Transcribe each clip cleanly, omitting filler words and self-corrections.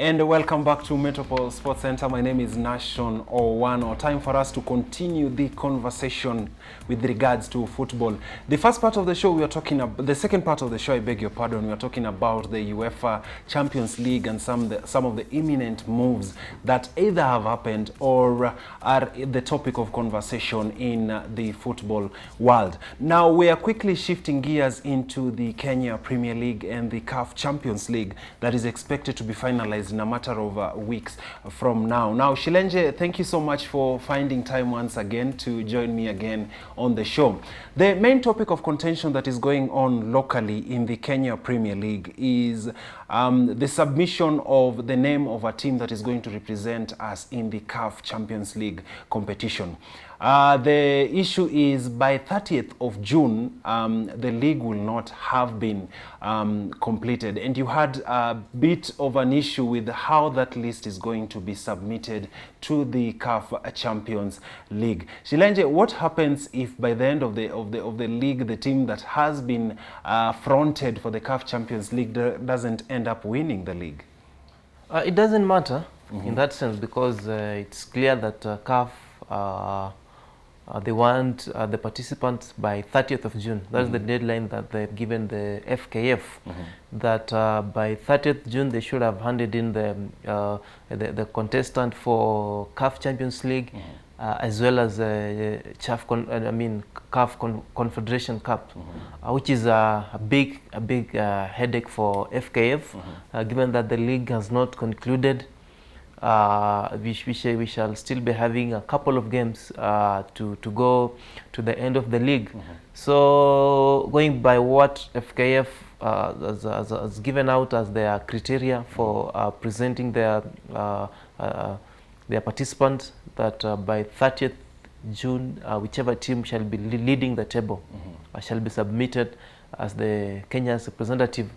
And welcome back to Metropol Sports Center. My name is Nashon Owano. Time for us to continue the conversation with regards to football. The first part of the show, we are talking about, the second part of the show, I beg your pardon, we are talking about the UEFA Champions League and some of the imminent moves that either have happened or are the topic of conversation in the football world. Now, we are quickly shifting gears into the Kenya Premier League and the CAF Champions League that is expected to be finalized in a matter of weeks from now. Now, Shilenje, thank you so much for finding time once again to join me again on the show. The main topic of contention that is going on locally in the Kenya Premier League is the submission of the name of a team that is going to represent us in the CAF Champions League competition. The issue is by 30th of June, the league will not have been completed. And you had a bit of an issue with how that list is going to be submitted to the CAF Champions League. Shilenje, what happens if by the end of the league, the team that has been fronted for the CAF Champions League doesn't end up winning the league? It doesn't matter in that sense, because it's clear that CAF they want the participants by 30th of June. That's the deadline that they've given the FKF, that by 30th June they should have handed in the contestant for CAF Champions League, as well as CAF Confederation Cup, which is a big headache for FKF, given that the league has not concluded. We shall still be having a couple of games to go to the end of the league. So going by what FKF has given out as their criteria for presenting their participants, that by 30th June, whichever team shall be leading the table shall be submitted as the Kenya's representative.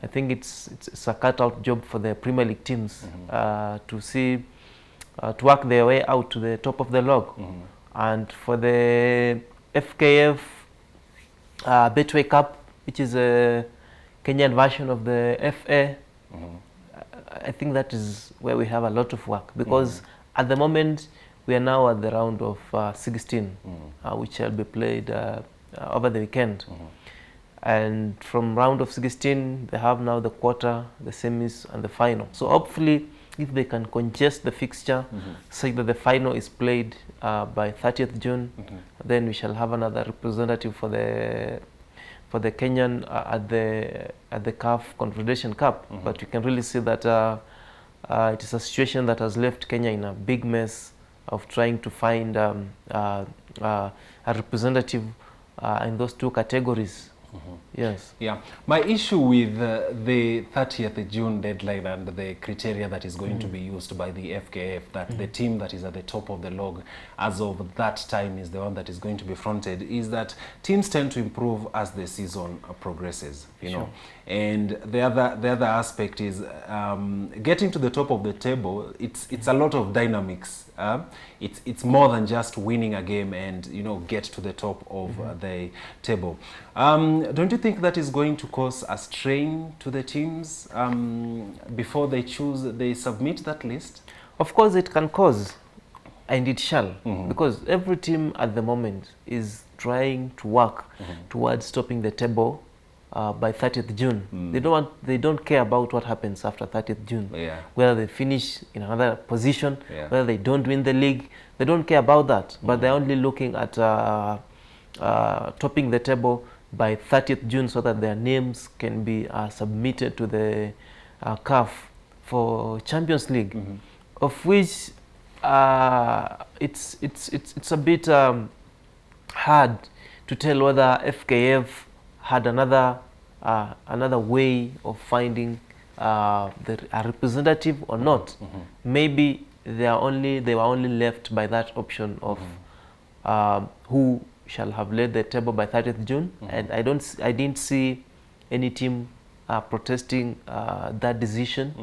I think it's a cut-out job for the Premier League teams to work their way out to the top of the log. And for the FKF Betway Cup, which is a Kenyan version of the FA, I think that is where we have a lot of work, because at the moment we are now at the round of 16, which shall be played over the weekend. And from round of 16, they have now the quarter, the semis, and the final. So hopefully, if they can congest the fixture, such that the final is played by 30th June, then we shall have another representative for the Kenyan at the CAF Confederation Cup. But you can really see that it is a situation that has left Kenya in a big mess of trying to find a representative in those two categories. Yes. Yeah. My issue with the 30th June deadline and the criteria that is going to be used by the FKF, that the team that is at the top of the log as of that time is the one that is going to be fronted, is that teams tend to improve as the season progresses, you know. And the other aspect is getting to the top of the table. It's a lot of dynamics. It's more than just winning a game and, you know, get to the top of the table. Don't you think that is going to cause a strain to the teams before they submit that list? Of course it can cause, and it shall, because every team at the moment is trying to work towards topping the table by 30th June. They don't care about what happens after 30th June. Whether they finish in another position, whether they don't win the league, they don't care about that. But they're only looking at topping the table by 30th June, so that their names can be submitted to the CAF for Champions League, of which it's a bit hard to tell whether FKF had another way of finding a representative or not. Maybe they were only left by that option of who shall have led the table by 30th June, and I didn't see any team protesting that decision.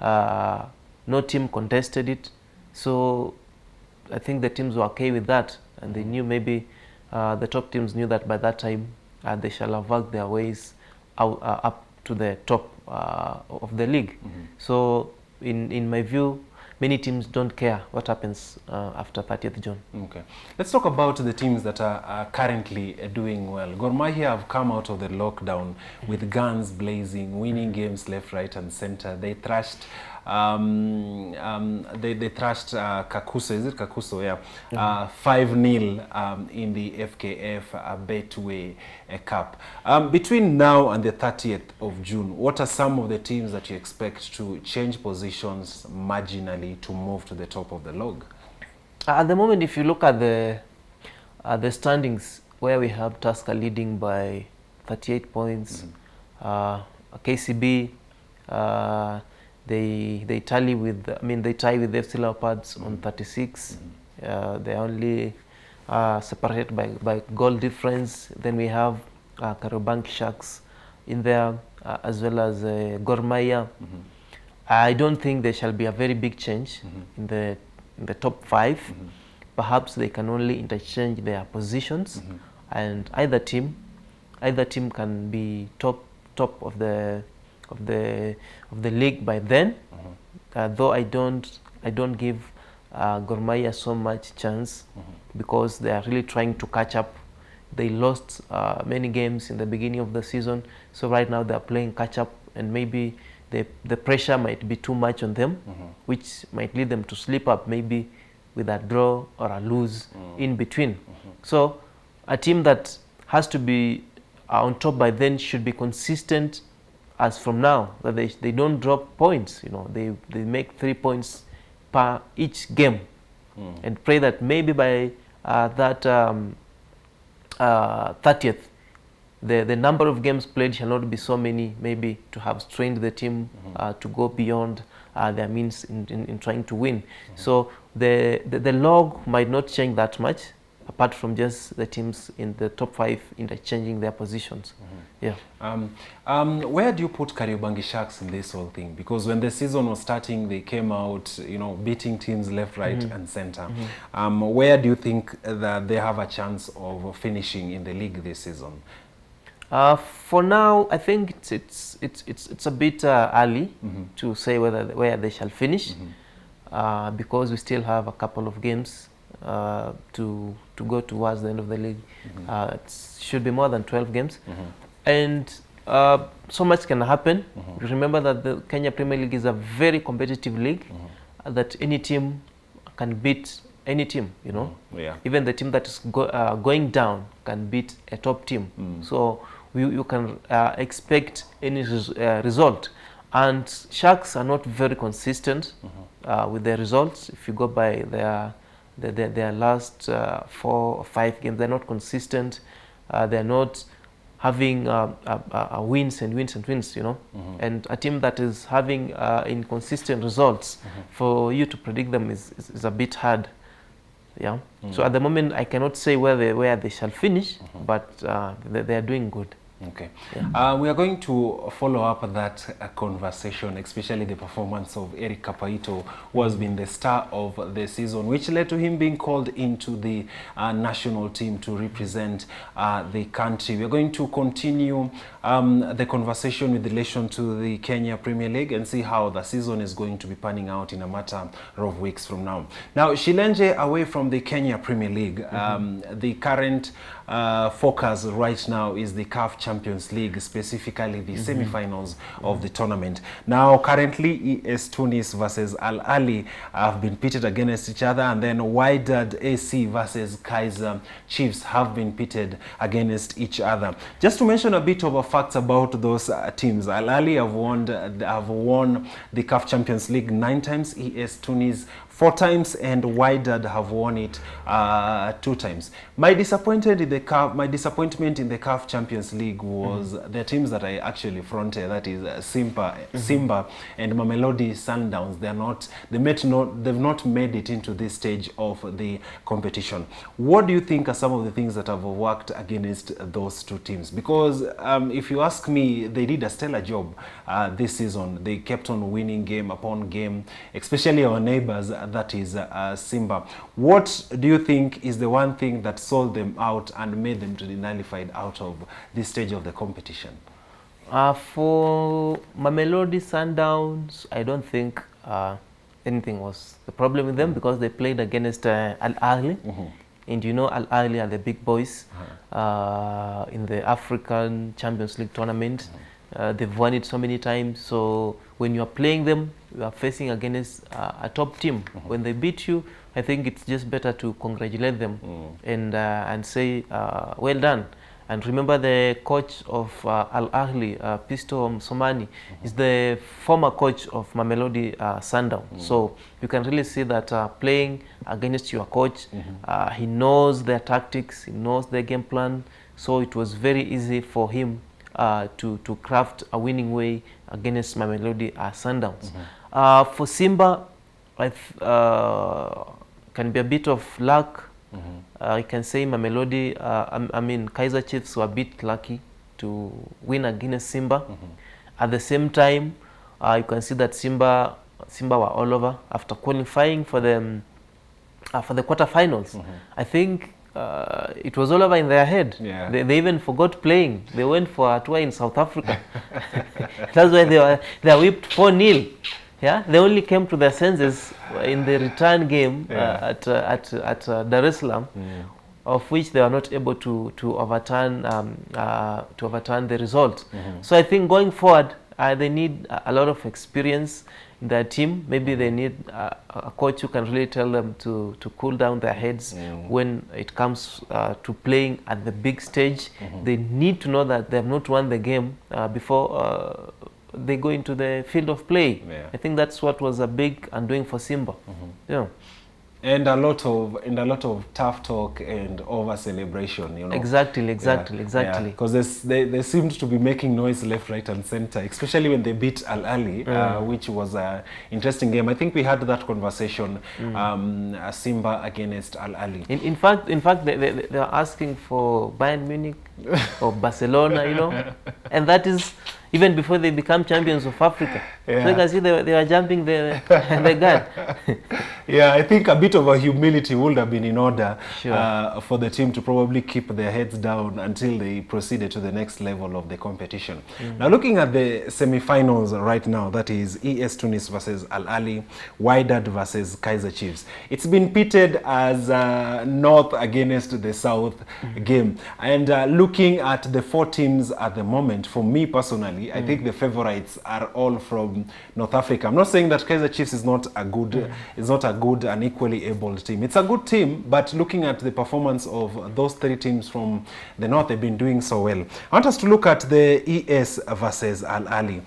No team contested it, so I think the teams were okay with that, and they knew, maybe the top teams knew that by that time they shall have worked their ways up to the top of the league. So in my view, many teams don't care what happens after 30th June. Okay. Let's talk about the teams that are currently doing well. Gor Mahia have come out of the lockdown with guns blazing, winning games left, right, and center. They thrashed they thrashed Kakuso, is it Kakuso? Yeah. 5-0 in the FKF Betway Cup. Between now and the 30th of June, what are some of the teams that you expect to change positions marginally to move to the top of the log? At the moment, if you look at the standings, where we have Tusker leading by 38 points, KCB, they tally with, they tie with the FC Leopards on 36. They're only separated by goal difference. Then we have Kariobangi Sharks in there, as well as Gor Mahia. I don't think there shall be a very big change in the top 5. Perhaps they can only interchange their positions, and either team can be top of the league by then. Though I don't give Gor Mahia so much chance, because they are really trying to catch up. They lost many games in the beginning of the season, so right now they are playing catch up, and maybe the pressure might be too much on them, which might lead them to slip up, maybe with a draw or a lose in between. So a team that has to be on top by then should be consistent as from now, that they don't drop points. They make 3 points per each game, and pray that maybe by that 30th, the number of games played shall not be so many, maybe to have strained the team to go beyond their means in trying to win. So the log might not change that much, apart from just the teams in the top 5 interchanging their positions. Yeah. Where do you put Kariobangi Sharks in this whole thing? Because when the season was starting, they came out, beating teams left, right, and center. Where do you think that they have a chance of finishing in the league this season? For now, I think it's a bit early to say where they shall finish, because we still have a couple of games to go towards the end of the league. It should be more than 12 games, and so much can happen. Remember that the Kenya Premier League is a very competitive league, that any team can beat any team. Even the team that is going down can beat a top team. So you can expect any result. And Sharks are not very consistent with their results. If you go by their last 4 or 5 games, they're not consistent. They're not having wins and wins and wins, And a team that is having inconsistent results, for you to predict them is a bit hard. Yeah. So at the moment, I cannot say where they shall finish, but they are doing good. Okay. Yeah. We are going to follow up that conversation, especially the performance of Eric Kapaito, who has been the star of the season, which led to him being called into the national team to represent the country. We are going to continue the conversation with relation to the Kenya Premier League and see how the season is going to be panning out in a matter of weeks from now. Now, Shilenje, away from the Kenya Premier League, the current focus right now is the CAF Champions League, specifically the semi-finals of the tournament. Now, currently, ES Tunis versus Ahly have been pitted against each other, and then Wydad AC versus Kaizer Chiefs have been pitted against each other. Just to mention a bit of a facts about those teams, Ahly have won the CAF Champions League 9 times, ES Tunis 4 times, and Wydad have won it 2 times. My disappointment in the CAF Champions League was the teams that I actually fronted. That is Simba and Mamelodi Sundowns. They've not made it into this stage of the competition. What do you think are some of the things that have worked against those 2 teams? Because if you ask me, they did a stellar job this season. They kept on winning game upon game, especially our neighbors, that is Simba. What do you think is the one thing that sold them out and made them to be nullified out of this stage of the competition? For Mamelodi Sundowns, I don't think anything was the problem with them, because they played against Ahly. And you know Ahly are the big boys in the African Champions League tournament. They've won it so many times. So when you are playing them, you are facing against a top team. When they beat you, I think it's just better to congratulate them and say, well done. And remember, the coach of Ahly, Pisto Somani, is the former coach of Mamelodi Sundowns. So you can really see that playing against your coach, he knows their tactics, he knows their game plan. So it was very easy for him to craft a winning way against Mamelodi Sundowns. For Simba, can be a bit of luck. I can say Mamelodi, I mean Kaizer Chiefs were a bit lucky to win against Simba. At the same time, you can see that Simba were all over after qualifying for the quarterfinals. I think it was all over in their head. They even forgot playing. They went for a tour in South Africa. That's why they were whipped 4-0. Yeah, they only came to their senses in the return game at Dar es Salaam, of which they were not able to overturn the result. So I think going forward, they need a lot of experience in their team. Maybe they need a coach who can really tell them to cool down their heads when it comes to playing at the big stage. They need to know that they have not won the game before they go into the field of play. I think that's what was a big undoing for Simba. And a lot of tough talk and over celebration, you know. Exactly. Because they seemed to be making noise left, right, and center, especially when they beat Ahly, which was an interesting game. I think we had that conversation, Simba against Ahly. In fact, they are asking for Bayern Munich or Barcelona, you know, and that is even before they become champions of Africa. So you can see they were jumping the gun. I think a bit of a humility would have been in order for the team to probably keep their heads down until they proceeded to the next level of the competition. Now, looking at the semi-finals right now, that is ES Tunis versus Ahly, Wydad versus Kaizer Chiefs. It's been pitted as North against the South game. And looking at the four teams at the moment, for me personally, I think the favorites are all from North Africa. I'm not saying that Kaizer Chiefs is not a good and equally able team. It's a good team, but looking at the performance of those three teams from the North, they've been doing so well. I want us to look at the ES versus Ahly.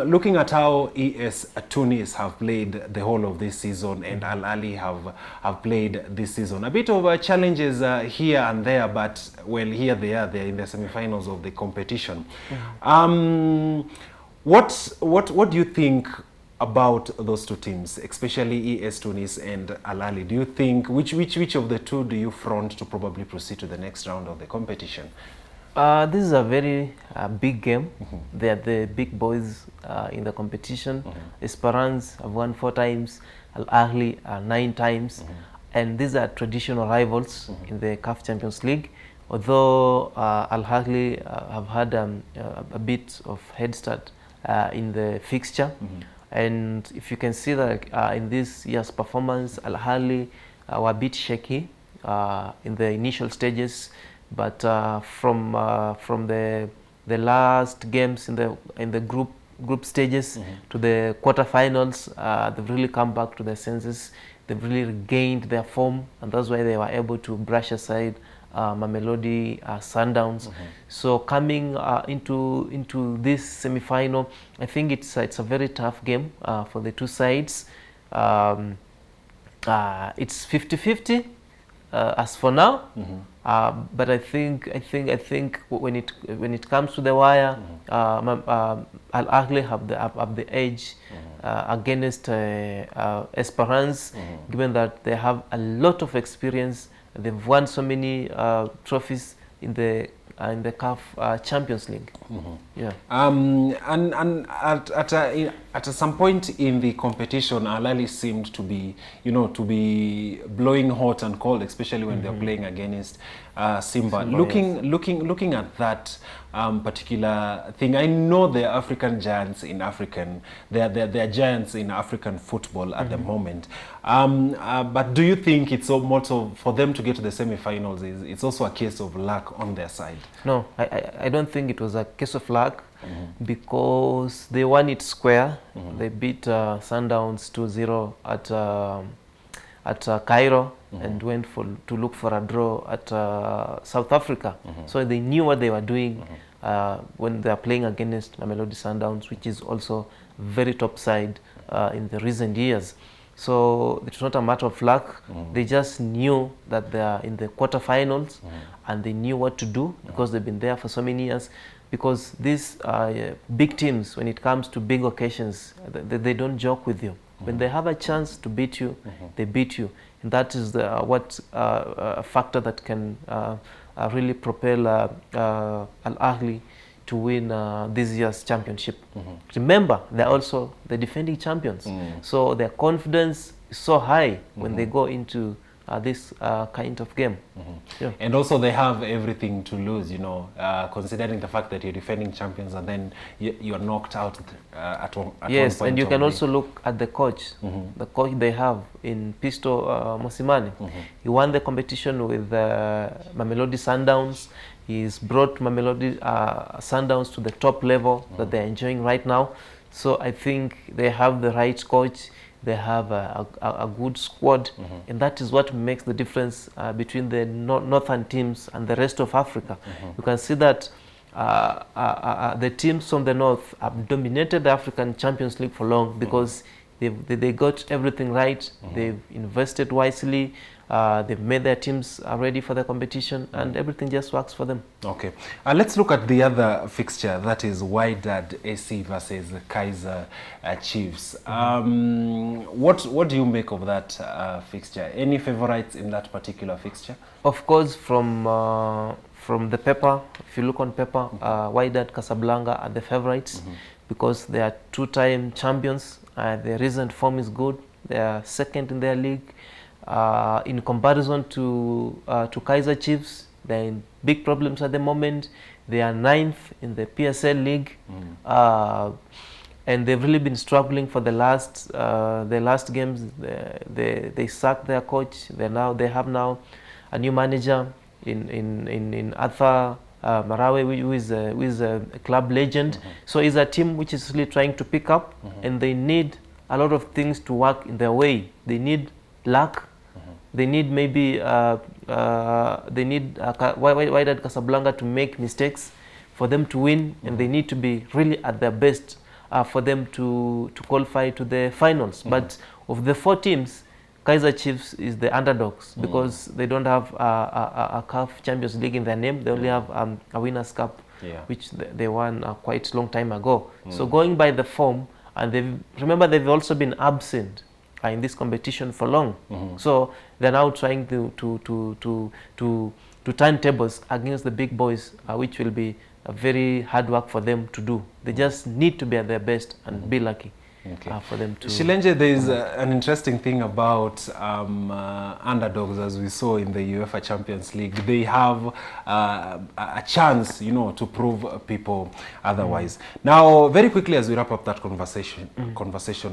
Looking at how ES Tunis have played the whole of this season and Ahly have played this season. A bit of challenges here and there, but well, here they are. They're in the semi-finals of the competition. What do you think about those two teams, especially ES Tunis and Ahly? Do you think which of the two do you front to probably proceed to the next round of the competition? This is a very big game. They are the big boys in the competition. Esperance have won 4 times, Ahly 9 times, and these are traditional rivals in the CAF Champions League. Although Ahly have had a bit of head start in the fixture, and if you can see that in this year's performance, Ahly were a bit shaky in the initial stages, but from the last games in the group stages to the quarterfinals, they've really come back to their senses. They've really regained their form, and that's why they were able to brush aside Mamelodi Sundowns. So coming into this semi-final, I think it's a very tough game for the two sides. It's 50-50 as for now, but I think when it comes to the wire, Ahly have the edge against Esperance, given that they have a lot of experience. They've won so many trophies in the CAF Champions League. Yeah. And at some point in the competition, Ahlys seemed to be, to be blowing hot and cold, especially when they're playing against Simba. Looking at that particular thing, I know they're African giants in they're giants in African football at the moment. But do you think it's so much of, for them to get to the semi-finals, it's also a case of luck on their side? No, I don't think it was a case of luck, because they won it square. They beat Sundowns 2-0 at Cairo, and went to look for a draw at South Africa. So they knew what they were doing when they are playing against Mamelodi Sundowns, which is also very top side in the recent years. So it's not a matter of luck. They just knew that they are in the quarterfinals, and they knew what to do, because they've been there for so many years. Because these big teams, when it comes to big occasions, they don't joke with you. When they have a chance to beat you, they beat you. And that is a factor that can really propel Ahly to win this year's championship. Remember, they're also the defending champions. So their confidence is so high when they go into this kind of game. Yeah. And also they have everything to lose, considering the fact that you're defending champions and then you're knocked out at one point. Yes, and you can also look at the coach. The coach they have in Pisto Mosimane. He won the competition with Mamelodi Sundowns. He's brought Mamelodi Sundowns to the top level that they're enjoying right now. So I think they have the right coach. They have a good squad, and that is what makes the difference between the northern teams and the rest of Africa. You can see that the teams from the north have dominated the African Champions League for long, because they got everything right. They've invested wisely. They've made their teams ready for the competition, and everything just works for them. Okay, let's look at the other fixture, that is Wydad AC versus Kaizer Chiefs. What do you make of that fixture? Any favorites in that particular fixture? Of course, from the paper, if you look on paper, Wydad Casablanca are the favorites, because they are two-time champions. Their recent form is good. They are second in their league. In comparison to Kaizer Chiefs, they're in big problems at the moment. They are 9th in the PSL league, and they've really been struggling for the last games. They sacked their coach. They have now a new manager in Arthur Marawe, who is a club legend. So it's a team which is really trying to pick up, and they need a lot of things to work in their way. They need luck. They need maybe Wydad Casablanca to make mistakes for them to win, and they need to be really at their best for them to qualify to the finals. But of the 4 teams, Kaizer Chiefs is the underdogs, because they don't have a CAF Champions League in their name. They only have a Winners' Cup, which they won quite a long time ago. So going by the form, and they've also been absent in this competition for long. So they're now trying to turn tables against the big boys, which will be a very hard work for them to do. They just need to be at their best and be lucky for them to... Shilenje, there is an interesting thing about underdogs, as we saw in the UEFA Champions League. They have a chance, to prove people otherwise. Now, very quickly, as we wrap up that conversation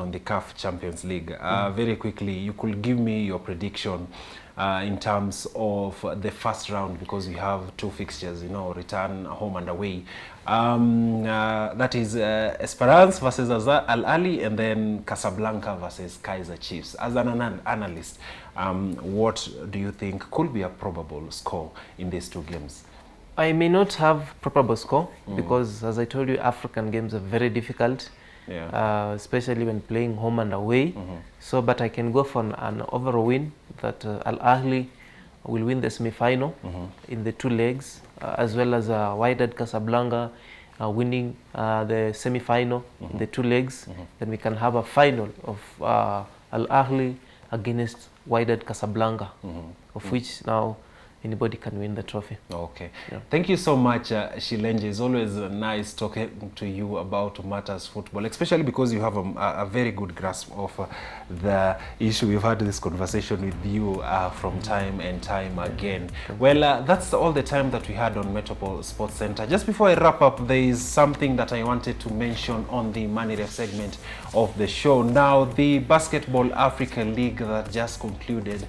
on the CAF Champions League, very quickly, you could give me your prediction in terms of the first round, because we have 2 fixtures, return, home and away. That is Esperance versus Ahly, and then Casablanca versus Kaizer Chiefs. As an analyst, what do you think could be a probable score in these 2 games? I may not have probable score, because, as I told you, African games are very difficult. Especially when playing home and away. So, but I can go for an overall win, that Ahly will win the semi-final in the 2 legs, as well as Wydad Casablanca winning the semi-final in the 2 legs. Then we can have a final of Ahly against Wydad Casablanca, of which now anybody can win the trophy. Okay. Yeah. Thank you so much, Shilenje. It's always nice talking to you about matters football, especially because you have a very good grasp of the issue. We've had this conversation with you from time and time again. Well, that's all the time that we had on Metropol Sports Center. Just before I wrap up, there is something that I wanted to mention on the Money Ref segment of the show. Now, the Basketball Africa League that just concluded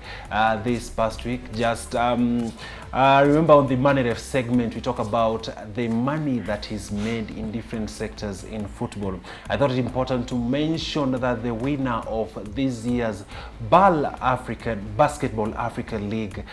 this past week, just remember on the Money Ref segment, we talk about the money that is made in different sectors in football. I thought it important to mention that the winner of this year's Basketball Africa League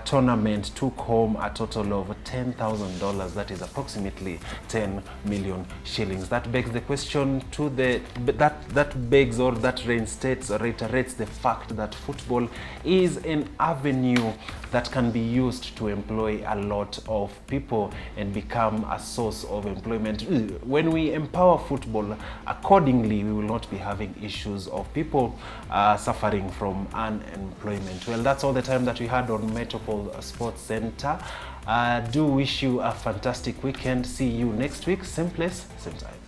tournament took home a total of $10,000. That is approximately 10 million shillings. That begs the question to that begs or that reinstates or reiterates the fact that football is an avenue that can be used to employ a lot of people and become a source of employment. When we empower football accordingly, we will not be having issues of people suffering from unemployment. Well, that's all the time that we had on Metropol Sports Center. Do wish you a fantastic weekend. See you next week, same place, same time.